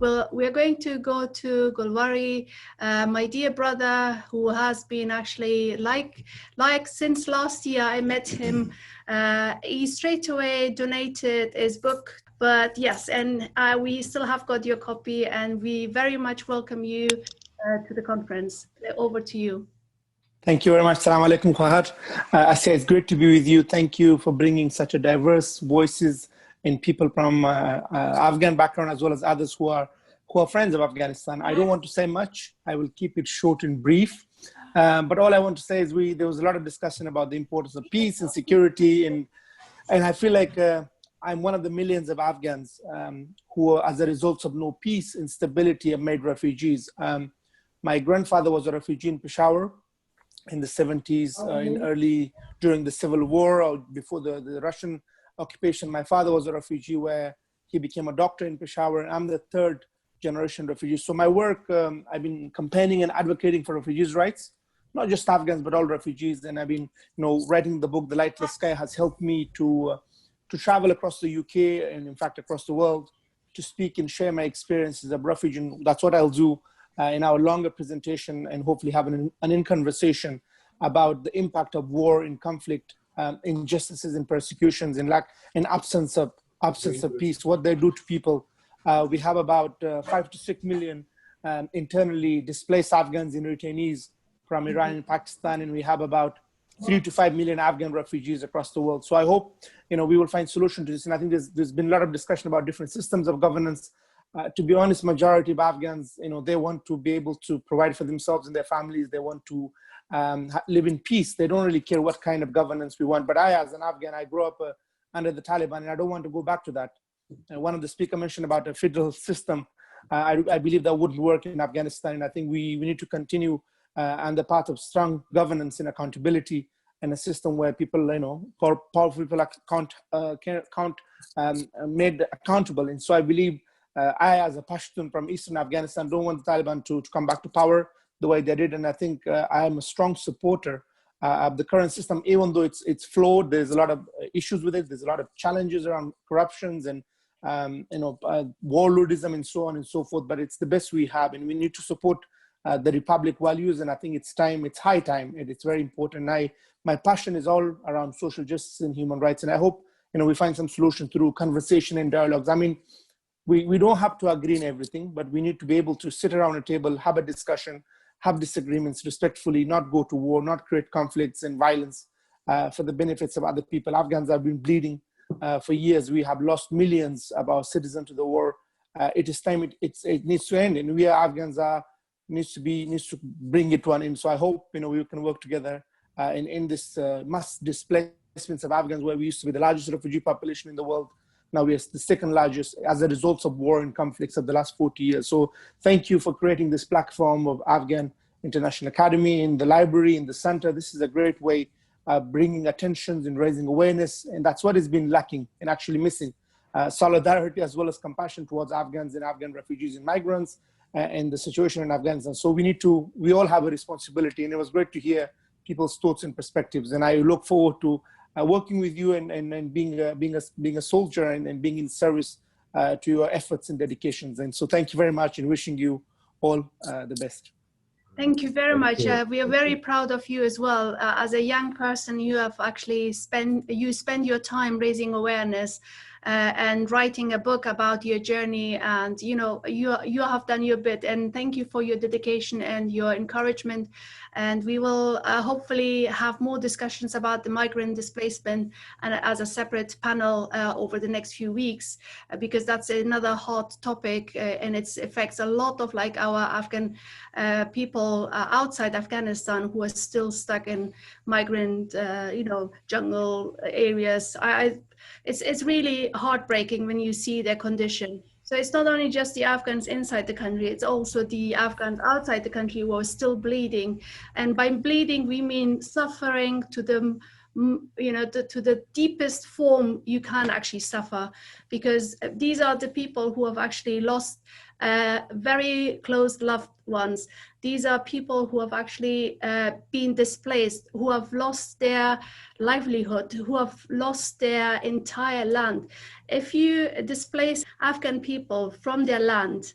Well, we're going to go to Gulwali, my dear brother, who has been actually like since last year I met him. He straight away donated his book. But yes, and we still have got your copy, and we very much welcome you to the conference. Over to you. Thank you very much. Assalamu alaikum, Khwahat. Assiya, it's great to be with you. Thank you for bringing such a diverse voices and people from Afghan background, as well as others who are friends of Afghanistan. I don't want to say much. I will keep it short and brief. But all I want to say is there was a lot of discussion about the importance of peace and security. And I feel like I'm one of the millions of Afghans who, as a result of no peace, instability, have made refugees. My grandfather was a refugee in Peshawar in the 70s, during the Civil War or before the Russian occupation. My father was a refugee where he became a doctor in Peshawar, and I'm the third generation refugee. So my work, I've been campaigning and advocating for refugees' rights, not just Afghans, but all refugees. And I've been, writing the book, The Lightless Sky, has helped me to travel across the UK and in fact across the world to speak and share my experiences of refugee. And that's what I'll do in our longer presentation, and hopefully have an in-conversation about the impact of war and conflict, injustices and persecutions, and absence of peace, what they do to people. We have about 5 to 6 million internally displaced Afghans and retainees from Iran and Pakistan, and we have about 3 to 5 million Afghan refugees across the world. So I hope we will find solution to this. And I think there's been a lot of discussion about different systems of governance. To be honest, majority of Afghans, they want to be able to provide for themselves and their families. They want to live in peace. They don't really care what kind of governance we want. But I, as an Afghan, I grew up under the Taliban, and I don't want to go back to that. One of the speakers mentioned about a federal system. I believe that wouldn't work in Afghanistan. And I think we need to continue on the path of strong governance and accountability, and a system where people, powerful people are made accountable. And so I believe I, as a Pashtun from Eastern Afghanistan, don't want the Taliban to come back to power the way they did. And I think I am a strong supporter of the current system, even though it's flawed. There's a lot of issues with it. There's a lot of challenges around corruptions and warlordism and so on and so forth. But it's the best we have, and we need to support the Republic values. And I think it's high time, and it's very important. My passion is all around social justice and human rights. And I hope, we find some solution through conversation and dialogues. I mean, we don't have to agree on everything, but we need to be able to sit around a table, have a discussion, have disagreements respectfully, not go to war, not create conflicts and violence for the benefits of other people. Afghans have been bleeding for years. We have lost millions of our citizens to the war. It is time it needs to end, and we Afghans needs to bring it to an end. So I hope we can work together in this mass displacements of Afghans, where we used to be the largest refugee population in the world. Now we are the second largest as a result of war and conflicts of the last 40 years. So thank you for creating this platform of Afghan International Academy, in the library, in the center. This is a great way of bringing attention and raising awareness. And that's what has been lacking and actually missing. Solidarity as well as compassion towards Afghans and Afghan refugees and migrants and the situation in Afghanistan. So we all have a responsibility. And it was great to hear people's thoughts and perspectives. And I look forward to working with you and being a soldier and being in service to your efforts and dedications. And so thank you very much, and wishing you all the best. Thank you very much. We are very proud of you as well. As a young person, you have actually spent your time raising awareness and writing a book about your journey, and you have done your bit, and thank you for your dedication and your encouragement. And we will hopefully have more discussions about the migrant displacement and as a separate panel over the next few weeks, because that's another hot topic, and it affects a lot of our Afghan people outside Afghanistan who are still stuck in migrant jungle areas. It's really heartbreaking when you see their condition. So it's not only just the Afghans inside the country, it's also the Afghans outside the country who are still bleeding. And by bleeding, we mean suffering to the to the deepest form you can actually suffer, because these are the people who have actually lost very close loved ones. These are people who have actually been displaced, who have lost their livelihood, who have lost their entire land. If you displace Afghan people from their land,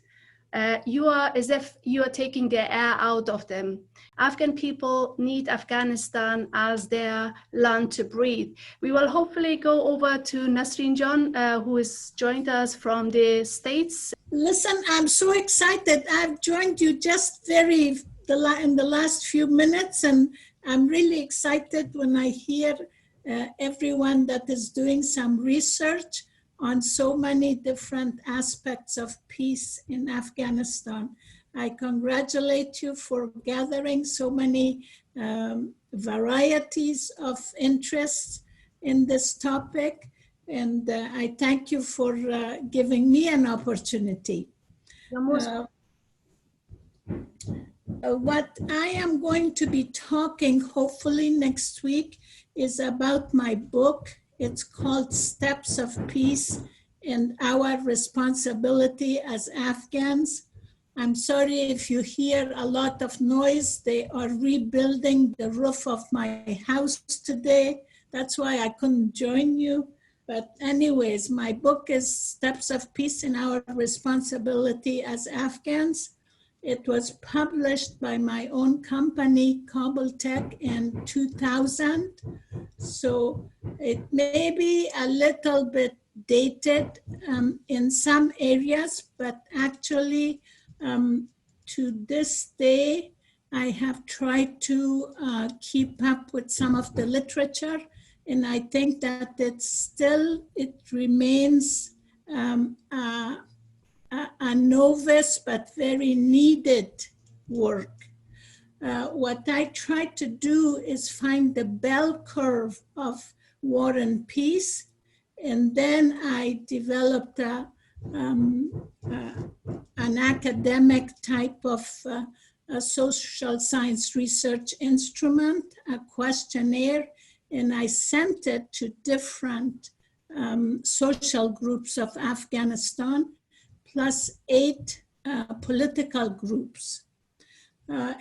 you are as if you are taking the air out of them. Afghan people need Afghanistan as their land to breathe. We will hopefully go over to Nasrine John, who has joined us from the States. Listen, I'm so excited. I've joined you just in the last few minutes, and I'm really excited when I hear everyone that is doing some research on so many different aspects of peace in Afghanistan. I congratulate you for gathering so many varieties of interests in this topic, and I thank you for giving me an opportunity. What I am going to be talking, hopefully next week, is about my book. It's called Steps of Peace and Our Responsibility as Afghans. I'm sorry if you hear a lot of noise. They are rebuilding the roof of my house today. That's why I couldn't join you. But anyways, my book is Steps of Peace and Our Responsibility as Afghans. It was published by my own company, Kabul Tech, in 2000. So it may be a little bit dated in some areas, but actually to this day, I have tried to keep up with some of the literature. And I think that it remains a novice but very needed work. What I try to do is find the bell curve of war and peace, and then I developed an academic type of a social science research instrument, a questionnaire, and I sent it to different social groups of Afghanistan, plus 8 political groups.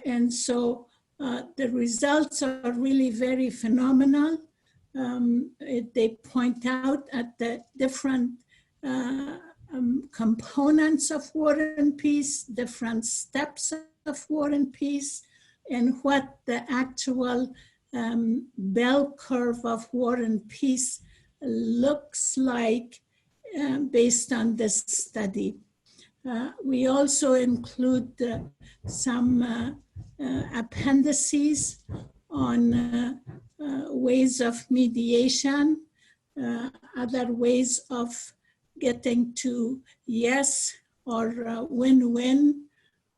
And so the results are really very phenomenal. They point out at the different components of war and peace, different steps of war and peace, and what the actual bell curve of war and peace looks like based on this study. We also include some appendices on ways of mediation, other ways of getting to yes or win-win,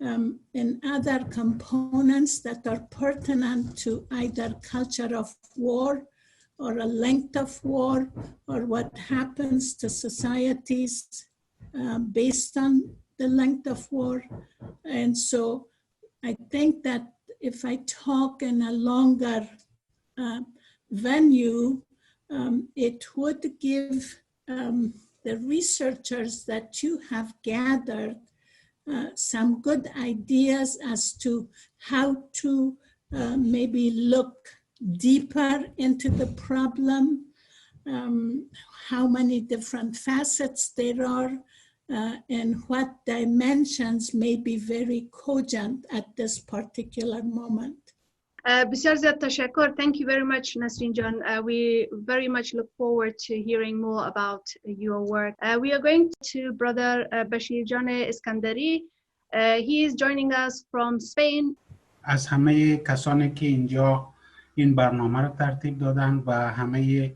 and other components that are pertinent to either culture of war or a length of war, or what happens to societies based on the length of war. And so I think that if I talk in a longer venue, it would give the researchers that you have gathered some good ideas as to how to maybe look deeper into the problem, how many different facets there are, and what dimensions may be very cogent at this particular moment. بسیار زیاد تشکر. Thank you very much, Nasrine John. We very much look forward to hearing more about your work. We are going to Brother Bashir Sekandari. He is joining us from Spain. از همه کسانی که اینجا این برنامه رو ترتیب دادن و همه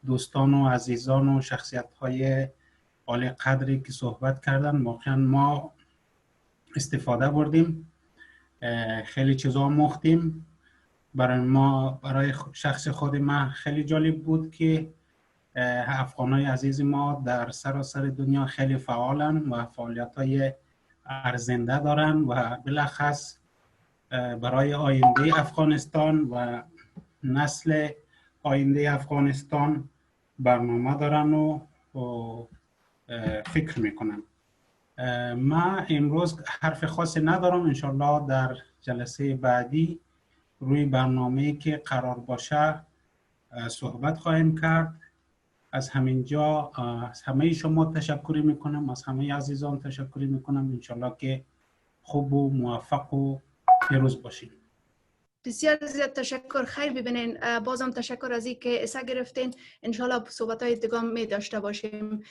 دوستان و عزیزان و شخصیت‌های عالی قدری که صحبت کردن، واقعا ما استفاده بردیم، خیلی چیزا مختیم. برای شخص خود من خیلی جالب بود که افغانای عزیز ما در سراسر دنیا خیلی فعالن و فعالیت‌های ارزنده دارن و بالاخص برای آینده افغانستان و نسل آینده افغانستان برنامه دارن و فکر میکنن. من امروز حرف خاصی ندارم، انشالله در جلسه بعدی روی برنامه‌ای که قرار باشه صحبت خواهیم کرد. از همینجا از همه شما تشکر میکنم، از همه عزیزان تشکر میکنم. انشالله که خوب و موفق و پیروز باشین. بسیار زیاد تشکر. خیر ببینین. بازم تشکر از این که اسا گرفتین. انشالله صحبت‌های دیگه می داشته باشیم.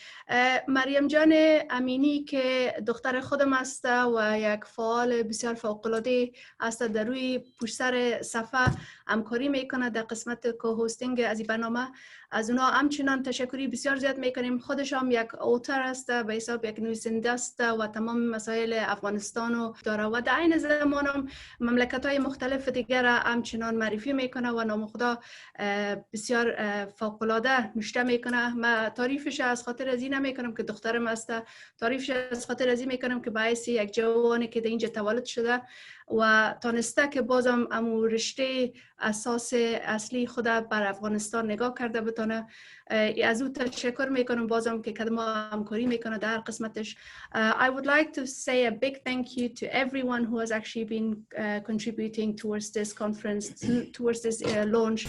مریم جان امینی که دختر خودم است و یک فعال بسیار فوق‌العاده است، در روی پشت سر صفحه همکاری میکنه در قسمت کو-هاستینگ از این برنامه. از اونا همچنان تشکری بسیار زیاد میکنیم. خودش هم یک اوتر است، به حساب یک نویسنده است و تمام مسائل افغانستان رو داره و در عین زمان هم مملکت‌های مختلف دیگر همچنان معرفی میکنه و نام خدا بسیار فوق‌العاده نوشته میکنه. من تعریفش از خاطر از این نمیکنم که دخترم است، تعریفش از خاطر از این میکنم که باعث یک جوانی که در اینجا تولد شده و تانسته که بازم امو رشته اساس اصلی خود بر افغانستان نگاه کرده بتونه. از او تشکر میکنم بازم که ما همکاری میکنه در قسمتش. I would like to say a big thank you to everyone who has actually been contributing towards this conference, towards this launch.